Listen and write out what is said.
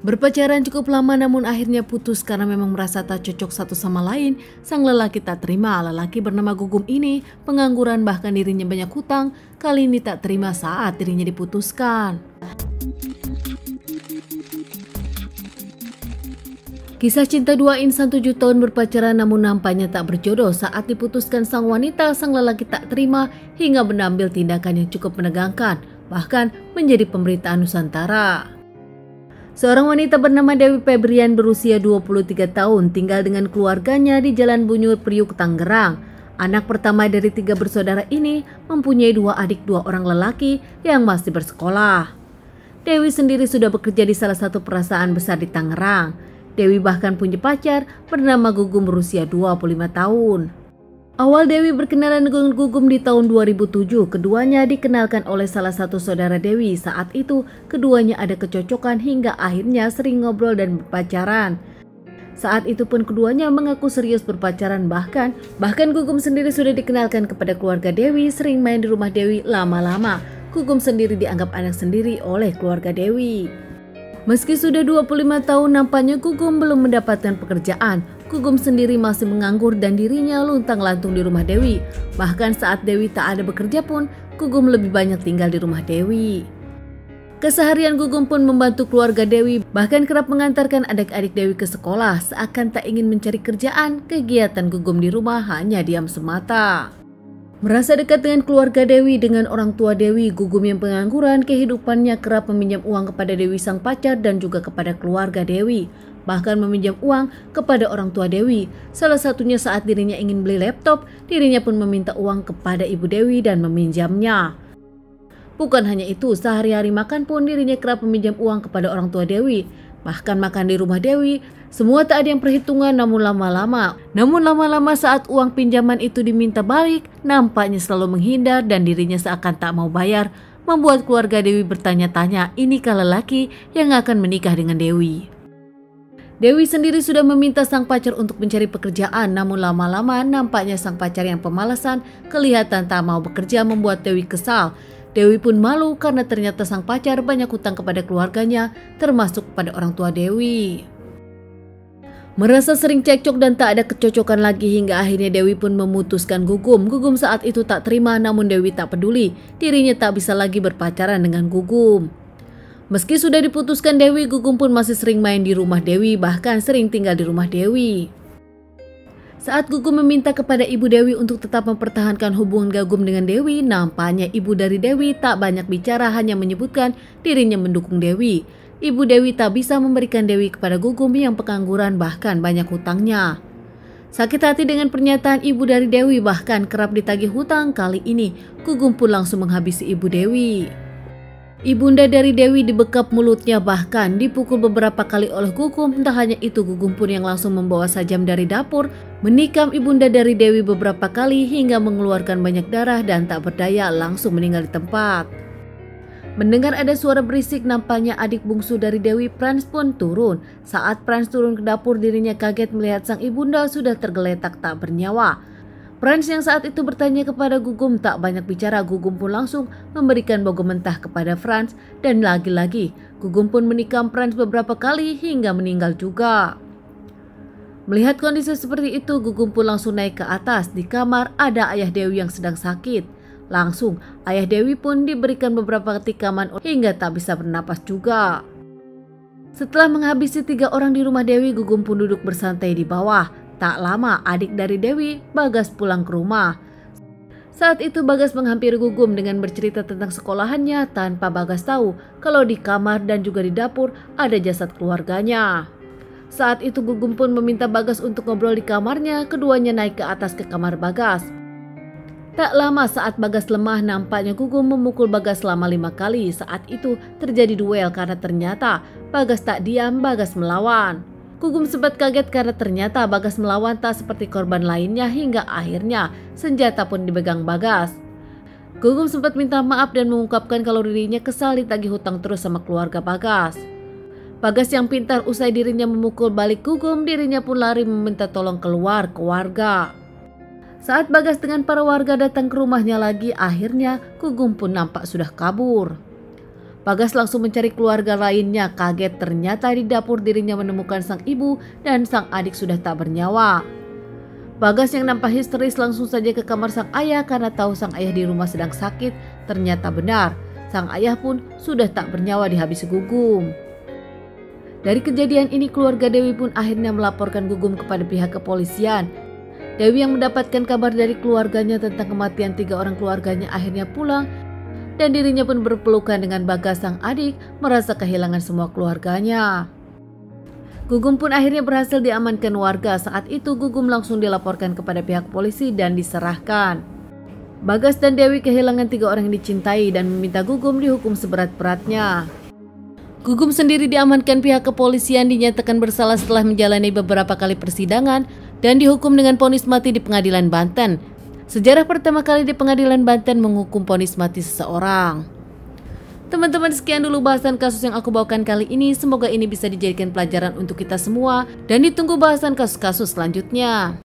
Berpacaran cukup lama namun akhirnya putus karena memang merasa tak cocok satu sama lain. Sang lelaki tak terima. Lelaki bernama Gugum ini pengangguran, bahkan dirinya banyak hutang. Kali ini tak terima saat dirinya diputuskan. Kisah cinta dua insan 7 tahun berpacaran namun nampaknya tak berjodoh. Saat diputuskan sang wanita, sang lelaki tak terima hingga mengambil tindakan yang cukup menegangkan, bahkan menjadi pemberitaan Nusantara. Seorang wanita bernama Dewi Febrian berusia 23 tahun tinggal dengan keluarganya di Jalan Bunyut, Priuk, Tangerang. Anak pertama dari 3 bersaudara ini mempunyai 2 adik 2 orang lelaki yang masih bersekolah. Dewi sendiri sudah bekerja di salah satu perusahaan besar di Tangerang. Dewi bahkan punya pacar bernama Gugum berusia 25 tahun. Awal Dewi berkenalan dengan Gugum di tahun 2007, keduanya dikenalkan oleh salah satu saudara Dewi. Saat itu, keduanya ada kecocokan hingga akhirnya sering ngobrol dan berpacaran. Saat itu pun keduanya mengaku serius berpacaran, bahkan Gugum sendiri sudah dikenalkan kepada keluarga Dewi, sering main di rumah Dewi lama-lama. Gugum sendiri dianggap anak sendiri oleh keluarga Dewi. Meski sudah 25 tahun, nampaknya Gugum belum mendapatkan pekerjaan. Gugum sendiri masih menganggur dan dirinya luntang-lantung di rumah Dewi. Bahkan saat Dewi tak ada bekerja pun, Gugum lebih banyak tinggal di rumah Dewi. Keseharian Gugum pun membantu keluarga Dewi, bahkan kerap mengantarkan adik-adik Dewi ke sekolah. Seakan tak ingin mencari kerjaan, kegiatan Gugum di rumah hanya diam semata. Merasa dekat dengan keluarga Dewi, dengan orang tua Dewi, Gugum yang pengangguran, kehidupannya kerap meminjam uang kepada Dewi sang pacar dan juga kepada keluarga Dewi. Bahkan meminjam uang kepada orang tua Dewi. Salah satunya saat dirinya ingin beli laptop, dirinya pun meminta uang kepada ibu Dewi dan meminjamnya. Bukan hanya itu, sehari-hari makan pun dirinya kerap meminjam uang kepada orang tua Dewi. Bahkan makan di rumah Dewi, semua tak ada yang perhitungan, namun lama-lama saat uang pinjaman itu diminta balik, nampaknya selalu menghindar dan dirinya seakan tak mau bayar, membuat keluarga Dewi bertanya-tanya, inikah lelaki yang akan menikah dengan Dewi? Dewi sendiri sudah meminta sang pacar untuk mencari pekerjaan, namun lama-lama nampaknya sang pacar yang pemalasan kelihatan tak mau bekerja, membuat Dewi kesal. Dewi pun malu karena ternyata sang pacar banyak hutang kepada keluarganya, termasuk kepada orang tua Dewi. Merasa sering cekcok dan tak ada kecocokan lagi hingga akhirnya Dewi pun memutuskan Gugum. Gugum saat itu tak terima, namun Dewi tak peduli. Dirinya tak bisa lagi berpacaran dengan Gugum. Meski sudah diputuskan Dewi, Gugum pun masih sering main di rumah Dewi, bahkan sering tinggal di rumah Dewi. Saat Gugum meminta kepada ibu Dewi untuk tetap mempertahankan hubungan Gugum dengan Dewi, nampaknya ibu dari Dewi tak banyak bicara, hanya menyebutkan dirinya mendukung Dewi. Ibu Dewi tak bisa memberikan Dewi kepada Gugum yang pengangguran, bahkan banyak hutangnya. Sakit hati dengan pernyataan ibu dari Dewi, bahkan kerap ditagih hutang. Kali ini Gugum pun langsung menghabisi ibu Dewi. Ibunda dari Dewi dibekap mulutnya, bahkan dipukul beberapa kali oleh Gugum. Tak hanya itu, Gugum pun yang langsung membawa sajam dari dapur, menikam ibunda dari Dewi beberapa kali hingga mengeluarkan banyak darah dan tak berdaya langsung meninggal di tempat. Mendengar ada suara berisik, nampaknya adik bungsu dari Dewi, Frans, pun turun. Saat Frans turun ke dapur, dirinya kaget melihat sang ibunda sudah tergeletak tak bernyawa. Frans yang saat itu bertanya kepada Gugum tak banyak bicara. Gugum pun langsung memberikan bogor mentah kepada Frans dan lagi-lagi Gugum pun menikam Frans beberapa kali hingga meninggal juga. Melihat kondisi seperti itu, Gugum pun langsung naik ke atas. Di kamar ada ayah Dewi yang sedang sakit. Langsung ayah Dewi pun diberikan beberapa tikaman hingga tak bisa bernapas juga. Setelah menghabisi 3 orang di rumah Dewi, Gugum pun duduk bersantai di bawah. Tak lama adik dari Dewi, Bagas, pulang ke rumah. Saat itu Bagas menghampiri Gugum dengan bercerita tentang sekolahannya tanpa Bagas tahu kalau di kamar dan juga di dapur ada jasad keluarganya. Saat itu Gugum pun meminta Bagas untuk ngobrol di kamarnya. Keduanya naik ke atas ke kamar Bagas. Tak lama saat Bagas lemah, nampaknya Gugum memukul Bagas selama 5 kali. Saat itu terjadi duel karena ternyata Bagas tak diam, Bagas melawan. Gugum sempat kaget karena ternyata Bagas melawan tak seperti korban lainnya hingga akhirnya senjata pun dipegang Bagas. Gugum sempat minta maaf dan mengungkapkan kalau dirinya kesal ditagih hutang terus sama keluarga Bagas. Bagas yang pintar, usai dirinya memukul balik Gugum, dirinya pun lari meminta tolong keluar ke warga. Saat Bagas dengan para warga datang ke rumahnya lagi, akhirnya Gugum pun nampak sudah kabur. Bagas langsung mencari keluarga lainnya. Kaget ternyata di dapur dirinya menemukan sang ibu dan sang adik sudah tak bernyawa. Bagas yang nampak histeris langsung saja ke kamar sang ayah karena tahu sang ayah di rumah sedang sakit. Ternyata benar, sang ayah pun sudah tak bernyawa dihabisi Gugum. Dari kejadian ini keluarga Dewi pun akhirnya melaporkan Gugum kepada pihak kepolisian. Dewi yang mendapatkan kabar dari keluarganya tentang kematian 3 orang keluarganya akhirnya pulang dan dirinya pun berpelukan dengan Bagas sang adik, merasa kehilangan semua keluarganya. Gugum pun akhirnya berhasil diamankan warga. Saat itu Gugum langsung dilaporkan kepada pihak polisi dan diserahkan. Bagas dan Dewi kehilangan 3 orang yang dicintai dan meminta Gugum dihukum seberat-beratnya. Gugum sendiri diamankan pihak kepolisian, dinyatakan bersalah setelah menjalani beberapa kali persidangan dan dihukum dengan vonis mati di pengadilan Banten. Sejarah pertama kali di pengadilan Banten menghukum vonis mati seseorang. Teman-teman, sekian dulu bahasan kasus yang aku bawakan kali ini. Semoga ini bisa dijadikan pelajaran untuk kita semua dan ditunggu bahasan kasus-kasus selanjutnya.